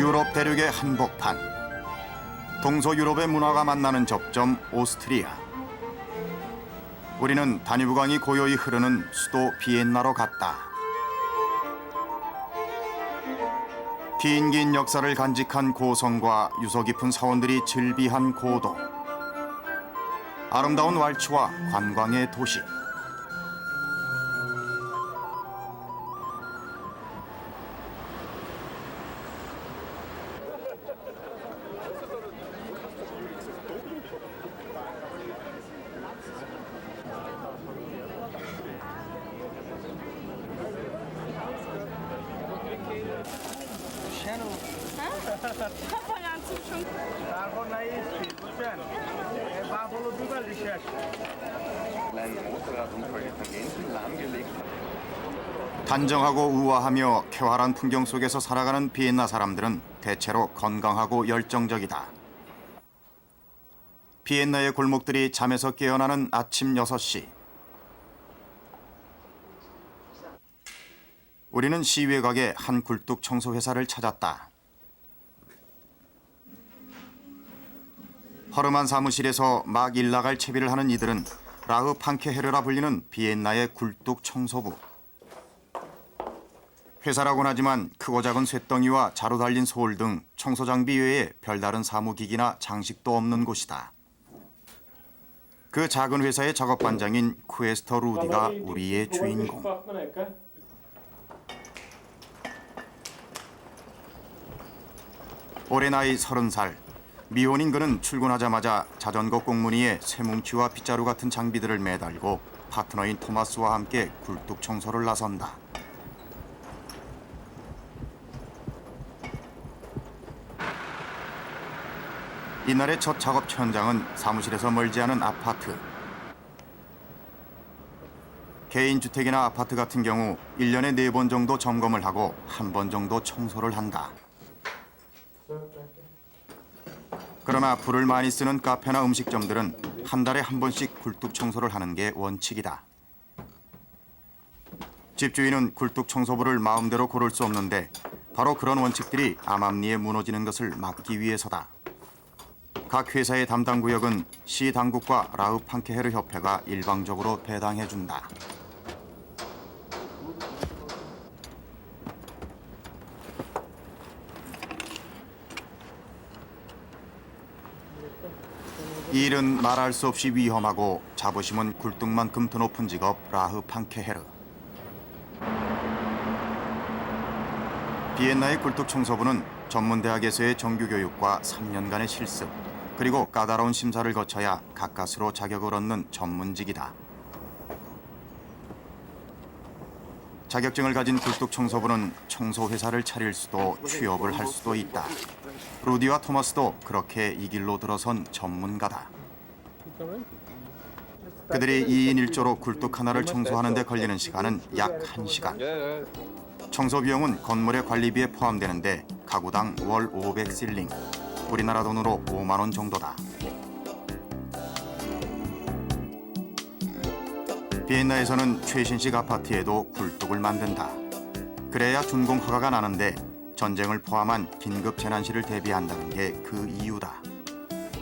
유럽 대륙의 한복판. 동서유럽의 문화가 만나는 접점 오스트리아. 우리는 다뉴브강이 고요히 흐르는 수도 비엔나로 갔다. 긴 역사를 간직한 고성과 유서 깊은 사원들이 즐비한 고도. 아름다운 왈츠와 관광의 도시. 단정하고 우아하며 쾌활한 풍경 속에서 살아가는 비엔나 사람들은 대체로 건강하고 열정적이다. 비엔나의 골목들이 잠에서 깨어나는 아침 6시. 우리는 시외각의 한 굴뚝 청소 회사를 찾았다. 허름한 사무실에서 막 일나갈 채비를 하는 이들은 라흐 판케헤르라 불리는 비엔나의 굴뚝 청소부. 회사라고는 하지만 크고 작은 쇳덩이와 자루 달린 소울 등 청소 장비 외에 별다른 사무기기나 장식도 없는 곳이다. 그 작은 회사의 작업 반장인 쿠에스터 루디가 우리의 주인공. 올해 나이 30살. 미혼인 그는 출근하자마자 자전거 꽁무니에 쇠뭉치와 빗자루 같은 장비들을 매달고 파트너인 토마스와 함께 굴뚝 청소를 나선다. 이날의 첫 작업 현장은 사무실에서 멀지 않은 아파트. 개인 주택이나 아파트 같은 경우 1년에 4번 정도 점검을 하고 1번 정도 청소를 한다. 그러나 불을 많이 쓰는 카페나 음식점들은 한 달에 1번씩 굴뚝 청소를 하는 게 원칙이다. 집주인은 굴뚝 청소부를 마음대로 고를 수 없는데 바로 그런 원칙들이 암암리에 무너지는 것을 막기 위해서다. 각 회사의 담당 구역은 시 당국과 라흐 판케헤르 협회가 일방적으로 배당해준다. 이 일은 말할 수 없이 위험하고 자부심은 굴뚝만큼 더 높은 직업 라흐 판케헤르. 비엔나의 굴뚝 청소부는 전문대학에서의 정규교육과 3년간의 실습, 그리고 까다로운 심사를 거쳐야 가까스로 자격을 얻는 전문직이다. 자격증을 가진 굴뚝 청소부는 청소회사를 차릴 수도 취업을 할 수도 있다. 루디와 토마스도 그렇게 이 길로 들어선 전문가다. 그들이 2인 1조로 굴뚝 하나를 청소하는 데 걸리는 시간은 약 1시간. 청소 비용은 건물의 관리비에 포함되는데 가구당 월 500실링, 우리나라 돈으로 5만 원 정도다. 비엔나에서는 최신식 아파트에도 굴뚝을 만든다. 그래야 준공 허가가 나는데 전쟁을 포함한 긴급 재난시를 대비한다는 게 그 이유다.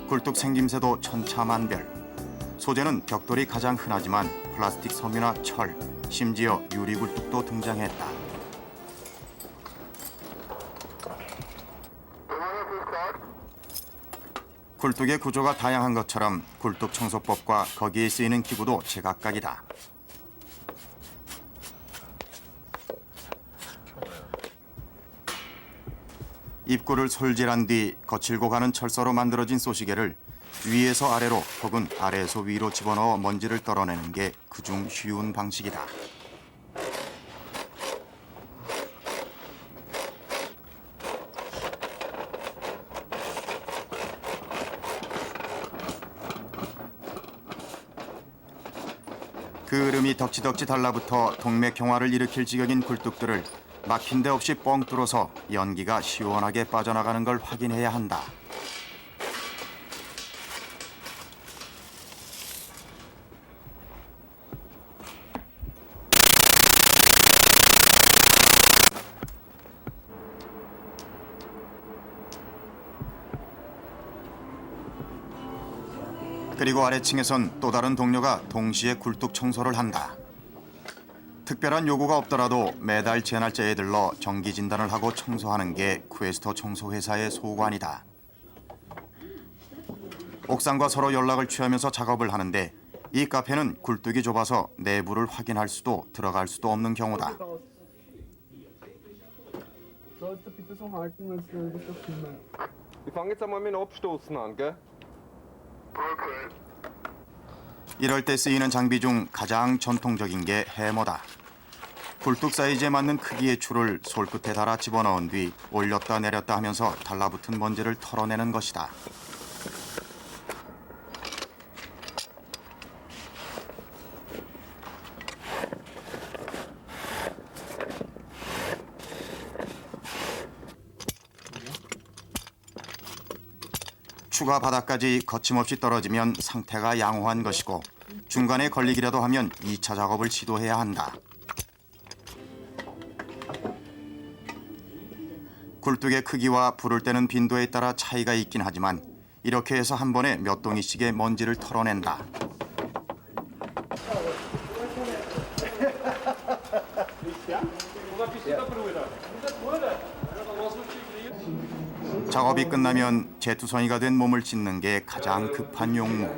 굴뚝 생김새도 천차만별. 소재는 벽돌이 가장 흔하지만 플라스틱 섬유나 철, 심지어 유리 굴뚝도 등장했다. 굴뚝의 구조가 다양한 것처럼 굴뚝 청소법과 거기에 쓰이는 기구도 제각각이다. 입구를 솔질한 뒤 거칠고 가는 철사로 만들어진 쏘시개를 위에서 아래로 혹은 아래에서 위로 집어넣어 먼지를 떨어내는 게 그중 쉬운 방식이다. 그 얼음이 덕지덕지 달라붙어 동맥경화를 일으킬 지경인 굴뚝들을 막힌 데 없이 뻥 뚫어서 연기가 시원하게 빠져나가는 걸 확인해야 한다. 그리고 아래층에선 또 다른 동료가 동시에 굴뚝 청소를 한다. 특별한 요구가 없더라도 매달 제 날짜에 들러 정기 진단을 하고 청소하는 게 퀘스터 청소회사의 소관이다. 옥상과 서로 연락을 취하면서 작업을 하는데 이 카페는 굴뚝이 좁아서 내부를 확인할 수도 들어갈 수도 없는 경우다. Wir fangen jetzt einmal mit dem Abstoßen an, gell? 이럴 때 쓰이는 장비 중 가장 전통적인 게 해머다. 굴뚝 사이즈에 맞는 크기의 줄을 솔끝에 달아 집어넣은 뒤 올렸다 내렸다 하면서 달라붙은 먼지를 털어내는 것이다. 추가 바닥까지 거침없이 떨어지면 상태가 양호한 것이고 중간에 걸리기라도 하면 2차 작업을 시도해야 한다. 굴뚝의 크기와 불을 때는 빈도에 따라 차이가 있긴 하지만 이렇게 해서 한 번에 몇 동이씩의 먼지를 털어낸다. 작업이 끝나면 재투성이가 된 몸을 씻는 게 가장 급한 용무.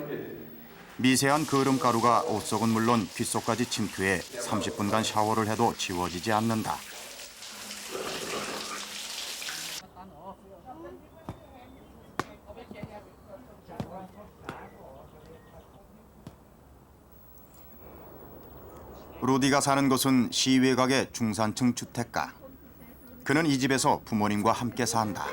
미세한 거름가루가 옷 속은 물론 귓 속까지 침투해 30분간 샤워를 해도 지워지지 않는다. 루디가 사는 곳은 시외곽의 중산층 주택가. 그는 이 집에서 부모님과 함께 산다.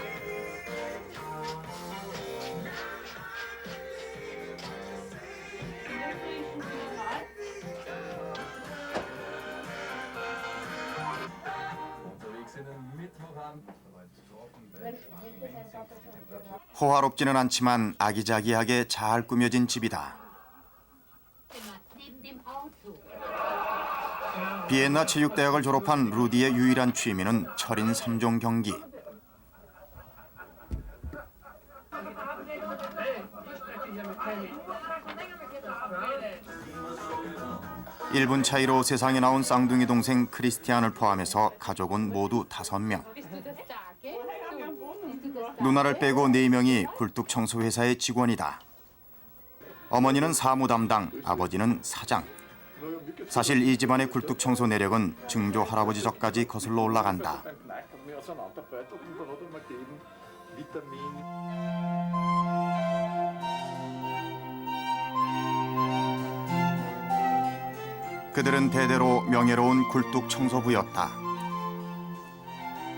호화롭지는 않지만 아기자기하게 잘 꾸며진 집이다. 비엔나 체육대학을 졸업한 루디의 유일한 취미는 철인 3종 경기. (1분) 차이로 세상에 나온 쌍둥이 동생 크리스티안을 포함해서 가족은 모두 5명. 누나를 빼고 4명이 굴뚝 청소 회사의 직원이다. 어머니는 사무 담당, 아버지는 사장. 사실 이 집안의 굴뚝 청소 내력은 증조 할아버지적까지 거슬러 올라간다. 그들은 대대로 명예로운 굴뚝 청소부였다.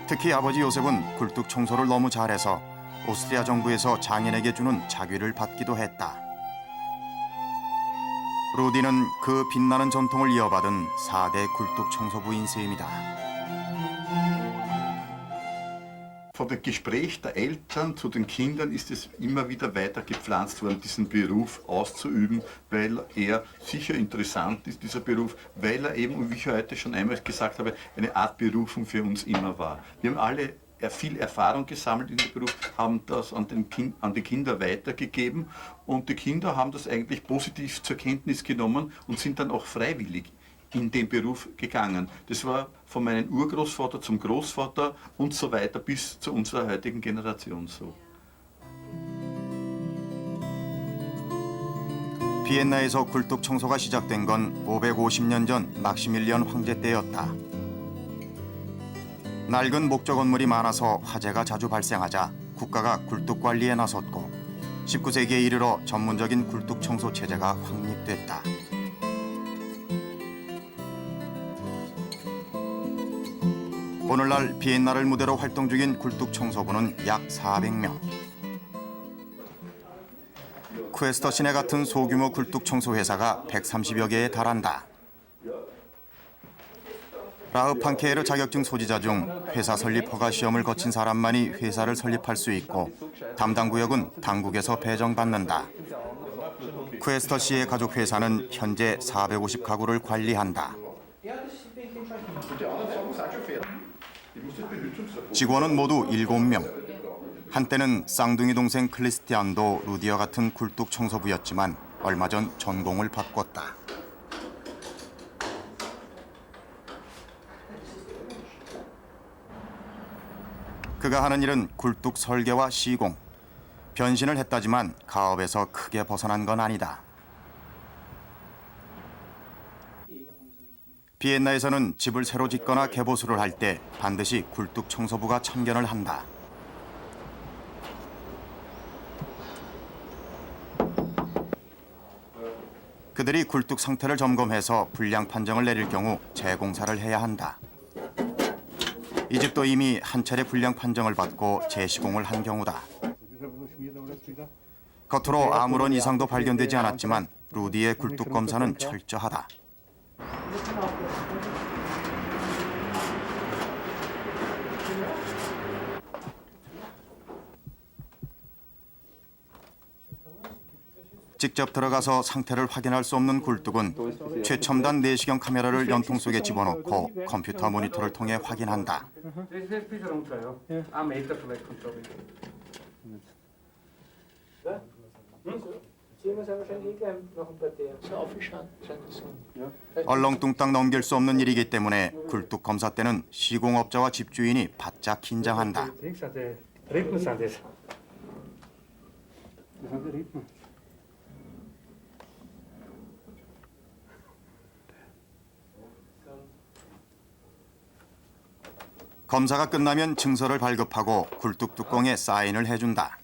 특히 아버지 요셉은 굴뚝 청소를 너무 잘해서 오스트리아 정부에서 장인에게 주는 자귀를 받기도 했다. 루디는 그 빛나는 전통을 이어받은 4대 굴뚝 청소부인 셈이다. Von dem Gespräch der Eltern zu den Kindern ist es immer wieder weiter gepflanzt worden, diesen Beruf auszuüben, weil er sicher interessant ist, dieser Beruf, weil er eben, wie ich heute schon einmal gesagt habe, eine Art Berufung für uns immer war. Wir haben alle viel Erfahrung gesammelt in dem Beruf, haben das an die Kinder weitergegeben und die Kinder haben das eigentlich positiv zur Kenntnis genommen und sind dann auch freiwillig in den Beruf gegangen. Das war von meinem Urgroßvater zum Großvater und so weiter bis zu unserer heutigen Generation so. 비엔나에서 굴뚝 청소가 시작된 건 550년 전 막시밀리언 황제 때였다. 낡은 목조 건물이 많아서 화재가 자주 발생하자 국가가 굴뚝 관리에 나섰고 19세기에 이르러 전문적인 굴뚝 청소 체제가 확립됐다. 오늘날 비엔나를 무대로 활동 중인 굴뚝 청소부는 약 400명. 퀘스터 시내 같은 소규모 굴뚝 청소 회사가 130여 개에 달한다. 라흐판케에르 자격증 소지자 중 회사 설립 허가 시험을 거친 사람만이 회사를 설립할 수 있고 담당 구역은 당국에서 배정받는다. 퀘스터 씨의 가족 회사는 현재 450가구를 관리한다. 직원은 모두 7명. 한때는 쌍둥이 동생 클리스티안도 루디와 같은 굴뚝 청소부였지만 얼마 전 전공을 바꿨다. 그가 하는 일은 굴뚝 설계와 시공. 변신을 했다지만 가업에서 크게 벗어난 건 아니다. 비엔나에서는 집을 새로 짓거나 개보수를 할 때 반드시 굴뚝 청소부가 참견을 한다. 그들이 굴뚝 상태를 점검해서 불량 판정을 내릴 경우 재공사를 해야 한다. 이 집도 이미 한 차례 불량 판정을 받고 재시공을 한 경우다. 겉으로 아무런 이상도 발견되지 않았지만 루디의 굴뚝 검사는 철저하다. 직접 들어가서 상태를 확인할 수 없는 굴뚝은 최첨단 내시경 카메라를 연통 속에 집어넣고 컴퓨터 모니터를 통해 확인한다. 얼렁뚱땅 넘길 수 없는 일이기 때문에 굴뚝 검사 때는 시공업자와 집주인이 바짝 긴장한다. 검사가 끝나면 증서를 발급하고 굴뚝 뚜껑에 사인을 해준다.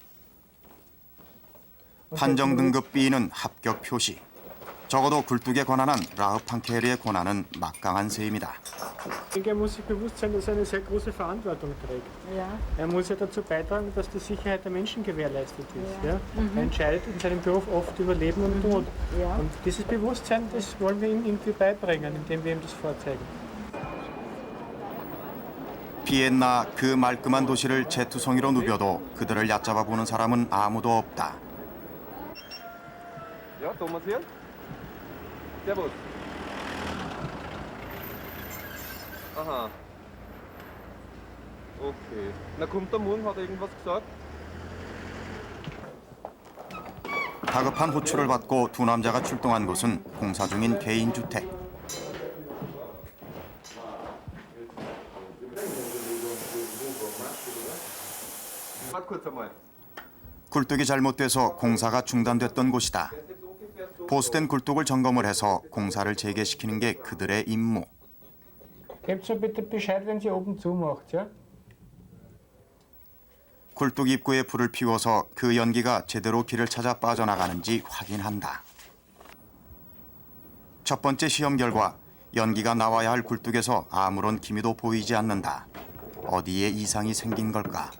판정 등급 B는 합격 표시. 적어도 굴뚝에 권한한 라흐 판케헤르의 권한은 막강한 셈이다. Er muss sich bewusst sein, dass er eine sehr große Verantwortung trägt. Ja. Er muss ja dazu beitragen, dass die Sicherheit der Menschen gewährleistet ist. Ja. Er entscheidet in seinem Beruf oft über Leben und Tod. Ja. Und dieses Bewusstsein, das wollen wir ihm irgendwie beibringen, indem wir ihm das vorzeigen. 비엔나 그 말끔한 도시를 재투성이로 누벼도 그들을 얕잡아 보는 사람은 아무도 없다. Ja, Thomas hier. Servus. Aha. Okay. Na, kommt er morgen? Hat er irgendwas gesagt? 다급한 호출을 받고 두 남자가 출동한 곳은 공사 중인 개인 주택. Warte kurz einmal. 굴뚝이 잘못돼서 공사가 중단됐던 곳이다. 보수된 굴뚝을 점검을 해서 공사를 재개시키는 게 그들의 임무. Gebt so bitte Bescheid, wenn sie oben zumacht. Ja? 굴뚝 입구에 불을 피워서 그 연기가 제대로 길을 찾아 빠져나가는지 확인한다. 첫 번째 시험 결과 연기가 나와야 할 굴뚝에서 아무런 기미도 보이지 않는다. 어디에 이상이 생긴 걸까?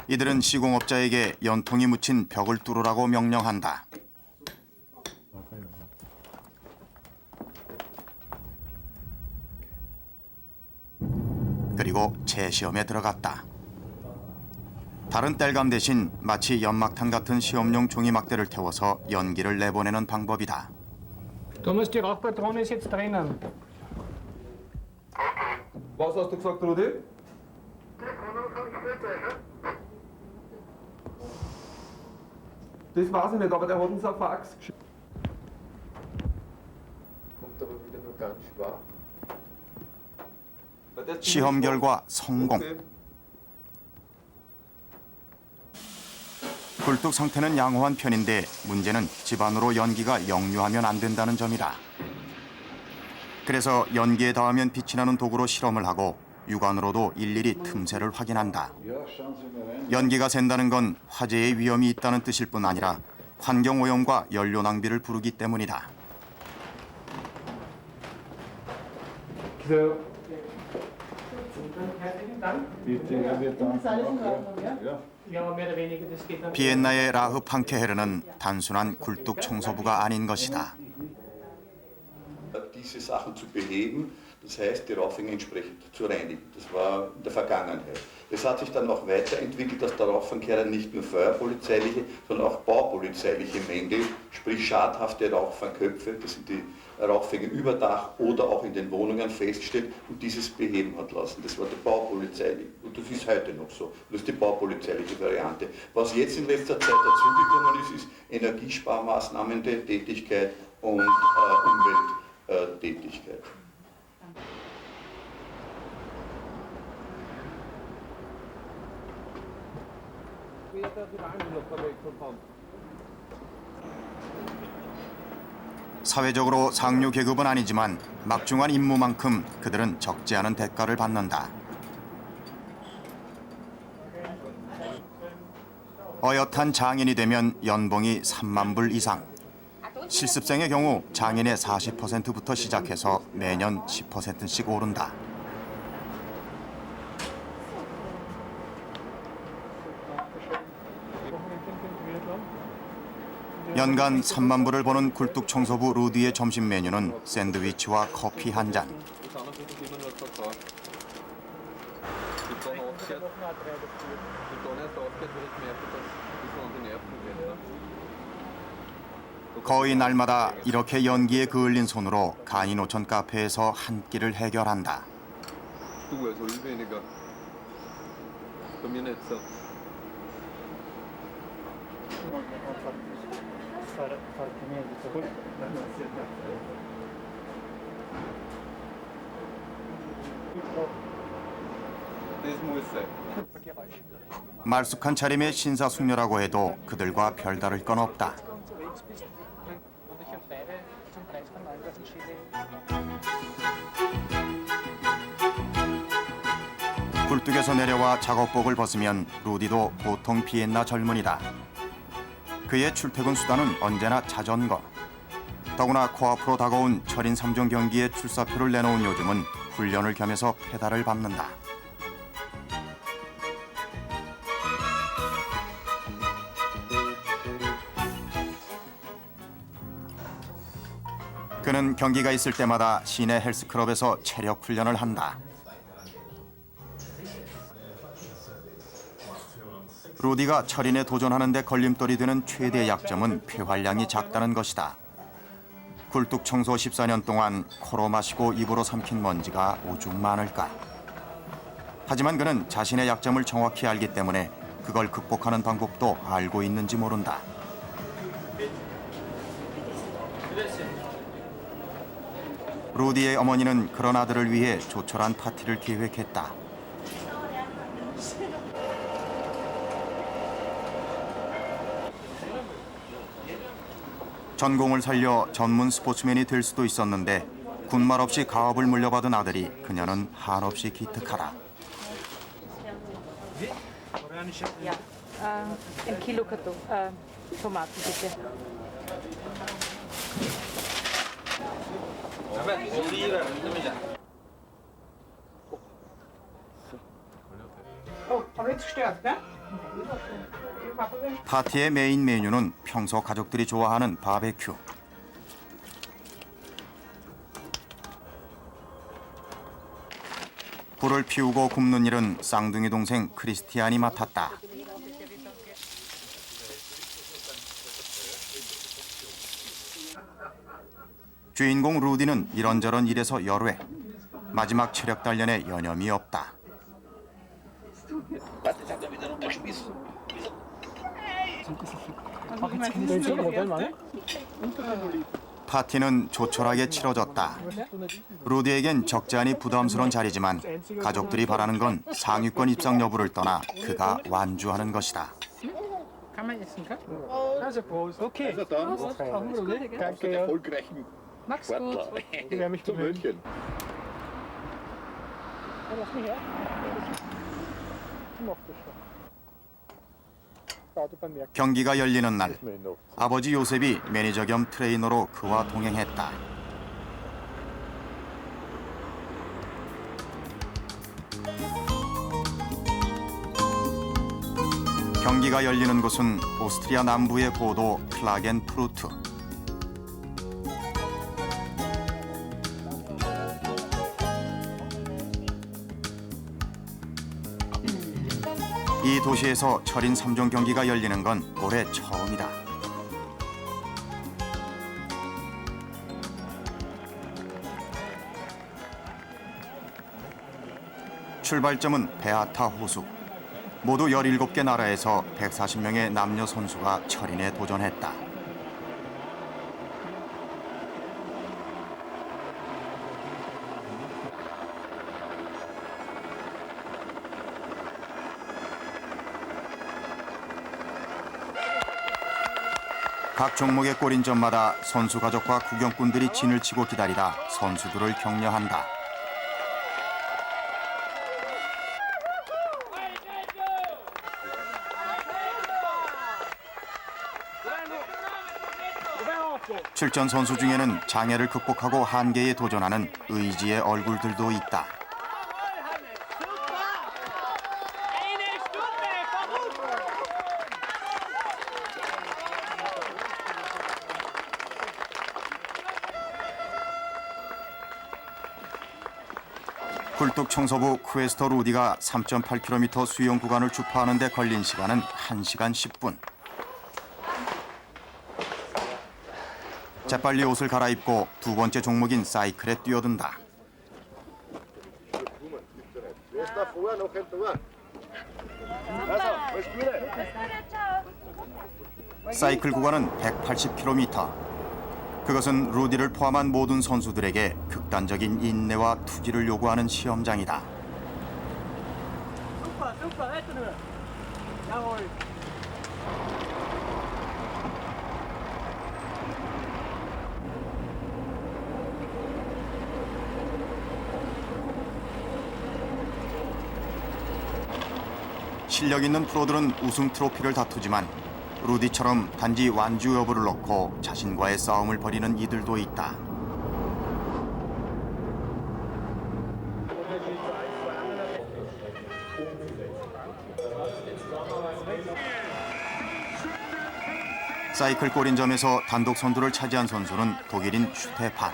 이들은 시공업자에게 연통이 묻힌 벽을 뚫으라고 명령한다. 그리고 재시험에 들어갔다. 다른 땔감 대신 마치 연막탄 같은 시험용 종이 막대를 태워서 연기를 내보내는 방법이다. Thomas, die Rauchpatrone ist jetzt drinnen. Was hast du gesagt, Rudi? Das weiß ich nicht, aber der hat uns auf Fax geschickt. Kommt aber wieder nur ganz schwach. 시험 결과 성공. 굴뚝 상태는 양호한 편인데 문제는 집안으로 연기가 역류하면 안 된다는 점이다. 그래서 연기에 닿으면 빛이 나는 도구로 실험을 하고 육안으로도 일일이 틈새를 확인한다. 연기가 샌다는 건 화재의 위험이 있다는 뜻일 뿐 아니라 환경오염과 연료 낭비를 부르기 때문이다. Ja, mehr oder weniger, das geht dann. 비엔나의 라흐 판케헤르는 단순한 굴뚝 청소부가 아닌 것이다. Diese Sachen zu beheben, Das heißt, die Rauffingen entsprechend zu reinigen. Das war in der Vergangenheit. Es hat sich dann auch weiterentwickelt, dass der Rauchfangkehrer nicht nur feuerpolizeiliche, sondern auch baupolizeiliche Mängel, sprich schadhafte Rauchfangköpfe, das sind die Rauchfänge über Dach oder auch in den Wohnungen feststellt und dieses beheben hat lassen. Das war der baupolizeiliche und das ist heute noch so. Das ist die baupolizeiliche Variante. Was jetzt in letzter Zeit dazugekommen ist, ist Energiesparmaßnahmen der Tätigkeit und Umwelttätigkeit. 사회적으로 상류 계급은 아니지만 막중한 임무만큼 그들은 적지 않은 대가를 받는다. 어엿한 장인이 되면 연봉이 3만 불 이상. 실습생의 경우 장인의 40%부터 시작해서 매년 10%씩 오른다. 연간 3만 불을 버는 굴뚝 청소부 루디의 점심 메뉴는 샌드위치와 커피 한 잔. 거의 날마다 이렇게 연기에 그을린 손으로 간이노천 카페에서 한 끼를 해결한다. Du, also weniger. Bei mir nicht so. Das muss sein. 말쑥한 차림의 신사숙녀라고 해도 그들과 별다를 건 없다. 굴뚝에서 내려와 작업복을 벗으면 루디도 보통 비엔나 젊은이다. 그의 출퇴근 수단은 언제나 자전거. 더구나 코앞으로 다가온 철인 3종 경기에 출사표를 내놓은 요즘은 훈련을 겸해서 페달을 밟는다. 그는 경기가 있을 때마다 시내 헬스클럽에서 체력 훈련을 한다. 루디가 철인에 도전하는 데 걸림돌이 되는 최대 약점은 폐활량이 작다는 것이다. 굴뚝 청소 14년 동안 코로 마시고 입으로 삼킨 먼지가 오죽 많을까. 하지만 그는 자신의 약점을 정확히 알기 때문에 그걸 극복하는 방법도 알고 있는지 모른다. 루디의 어머니는 그런 아들을 위해 조촐한 파티를 계획했다. 전공을 살려 전문 스포츠맨이 될 수도 있었는데 군말 없이 가업을 물려받은 아들이 그녀는 한없이 기특하다. Ja, 1 Kilo Tomaten bitte. Oh, aber jetzt gestört, ne? 파티의 메인 메뉴는 평소 가족들이 좋아하는 바베큐. 불을 피우고 굽는 일은 쌍둥이 동생 크리스티안이 맡았다. 주인공 루디는 이런저런 일에서 열외. 마지막 체력 단련에 여념이 없다. 파티는 조촐하게 치러졌다. 루디에겐 적지 않이 부담스러운 자리지만 가족들이 바라는 건 상위권 입상 여부를 떠나 그가 완주하는 것이다. Kann man essen, gell? Also Prost. Okay. Also dann, Danke. erfolgreichen Mach's gut. Ich werde mich bemühen. München. Lass mich her. Ich mach das schon. Autobahn merkt 경기가 열리는 날 아버지 요셉이 매니저 겸 트레이너로 그와 동행했다. 경기가 열리는 곳은 오스트리아 남부의 고도 클라겐푸르트. 이 도시에서 철인 3종 경기가 열리는 건 올해 처음이다. 출발점은 베아타 호수. 모두 17개 나라에서 140명의 남녀 선수가 철인에 도전했다. 각 종목의 골인전마다 선수 가족과 구경꾼들이 진을 치고 기다리다 선수들을 격려한다. 출전 선수 중에는 장애를 극복하고 한계에 도전하는 의지의 얼굴들도 있다. 굴뚝 청소부 퀘스터 루디가 3.8km 수영 구간을 주파하는 데 걸린 시간은 1시간 10분. 재빨리 옷을 갈아입고 두 번째 종목인 사이클에 뛰어든다. 사이클 구간은 180km. 그것은 루디를 포함한 모든 선수들에게 극단적인 인내와 투지를 요구하는 시험장이다. 실력 있는 프로들은 우승 트로피를 다투지만 루디처럼 단지 완주 여부를 놓고 자신과의 싸움을 벌이는 이들도 있다. 사이클 골인점에서 단독 선두를 차지한 선수는 독일인 슈테판.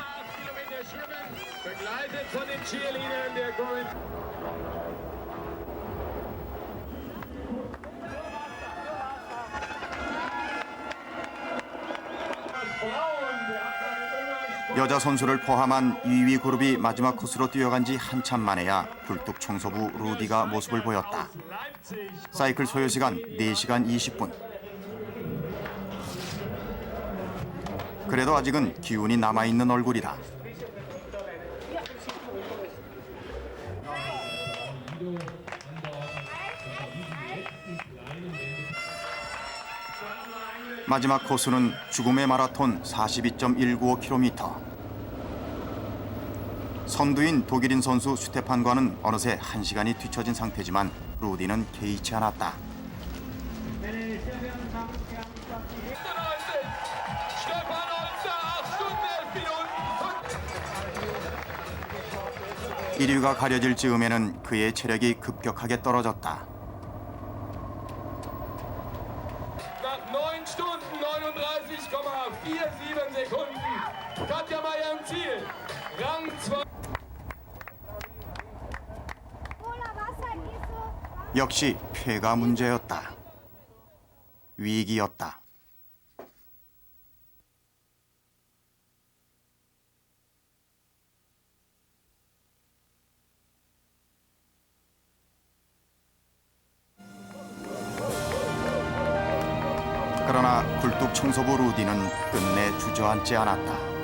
여자 선수를 포함한 2위 그룹이 마지막 코스로 뛰어간 지 한참 만에야 굴뚝 청소부 루디가 모습을 보였다. 사이클 소요 시간 4시간 20분. 그래도 아직은 기운이 남아있는 얼굴이다. 마지막 코스는 죽음의 마라톤 42.195km. 선두인 독일인 선수 슈테판과는 어느새 1시간이 뒤처진 상태지만 루디는 개의치 않았다. 일 1위가 가려질 즈음에는 그의 체력이 급격하게 떨어졌다. 역시 폐가 문제였다. 위기였다. 그러나 굴뚝 청소부 루디는 끝내 주저앉지 않았다.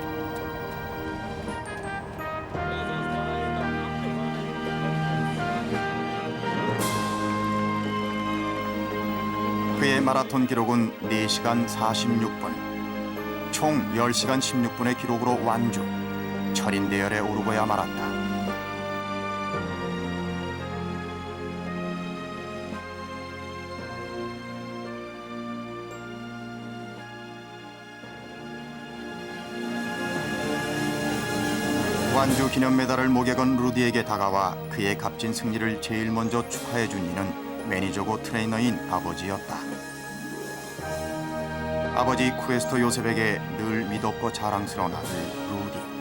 그의 마라톤 기록은 4시간 46분. 총 10시간 16분의 기록으로 완주. 철인 대열에 오르고야 말았다. 완주 기념 메달을 목에 건 루디에게 다가와 그의 값진 승리를 제일 먼저 축하해준 이는 매니저고 트레이너인 아버지였다. 아버지 쿠에스토 요셉에게 늘 믿었고 자랑스러운 아들 루디.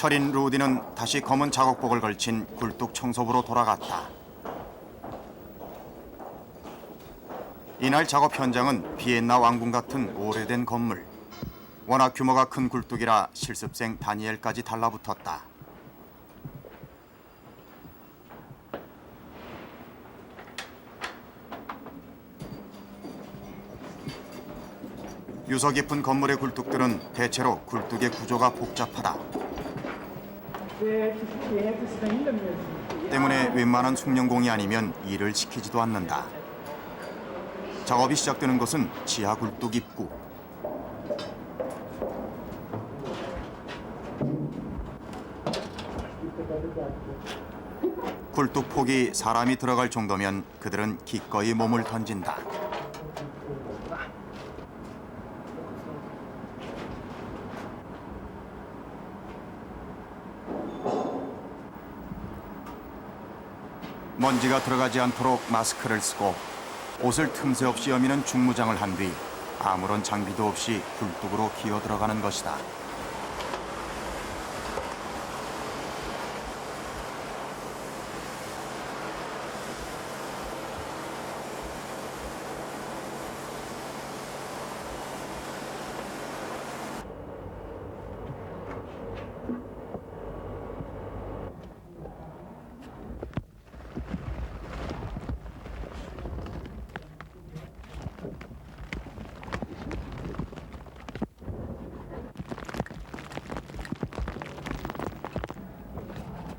철인 루디는 다시 검은 작업복을 걸친 굴뚝 청소부로 돌아갔다. 이날 작업 현장은 비엔나 왕궁 같은 오래된 건물. 워낙 규모가 큰 굴뚝이라 실습생 다니엘까지 달라붙었다. 유서 깊은 건물의 굴뚝들은 대체로 굴뚝의 구조가 복잡하다. 때문에 웬만한 숙련공이 아니면 일을 시키지도 않는다. 작업이 시작되는 곳은 지하 굴뚝 입구. 굴뚝 폭이 사람이 들어갈 정도면 그들은 기꺼이 몸을 던진다. 먼지가 들어가지 않도록 마스크를 쓰고 옷을 틈새 없이 여미는 중무장을 한 뒤 아무런 장비도 없이 굴뚝으로 기어 들어가는 것이다.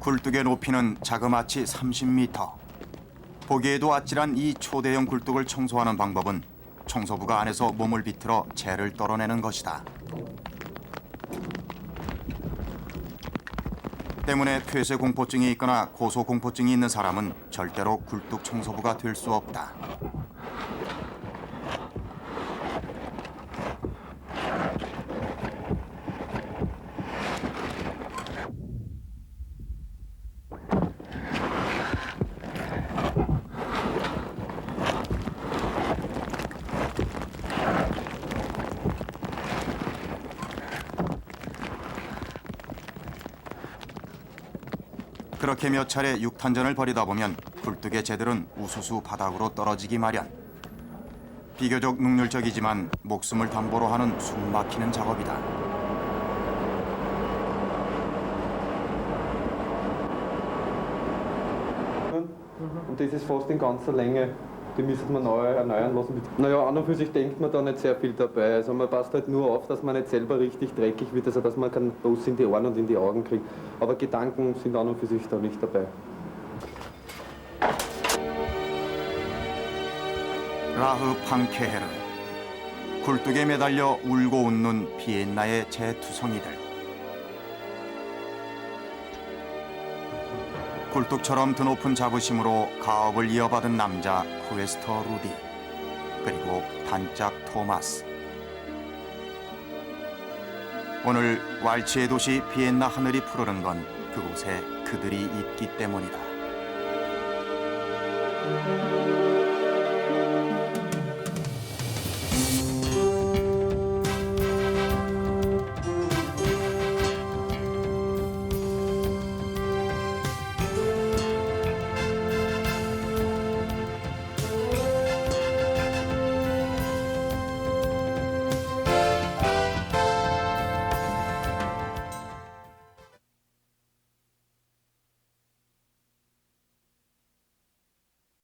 굴뚝의 높이는 자그마치 30m. 보기에도 아찔한 이 초대형 굴뚝을 청소하는 방법은 청소부가 안에서 몸을 비틀어 재를 떨어내는 것이다. 때문에 폐쇄 공포증이 있거나 고소 공포증이 있는 사람은 절대로 굴뚝 청소부가 될 수 없다. 그렇게 몇 차례 육탄전을 벌이다 보면 굴뚝의 재들은 우수수 바닥으로 떨어지기 마련. 비교적 능률적이지만 목숨을 담보로 하는 숨막히는 작업이다. Und das ist fast in ganzer Länge. Die müsste man neu erneuern lassen. Naja, an und für sich denkt man da nicht sehr viel dabei. Also man passt halt nur auf, dass man nicht selber richtig dreckig wird, also dass man keinen Ruß in die Ohren und in die Augen kriegt. Aber Gedanken sind an und für sich da nicht dabei. 라흐 팡케헤르. 굴뚝에 매달려 울고 웃는 비엔나의 재투성이들. 굴뚝처럼 드높은 자부심으로 가업을 이어받은 남자 쿠에스터 루디, 그리고 단짝 토마스. 오늘 왈츠의 도시 비엔나 하늘이 푸르른 건 그곳에 그들이 있기 때문이다.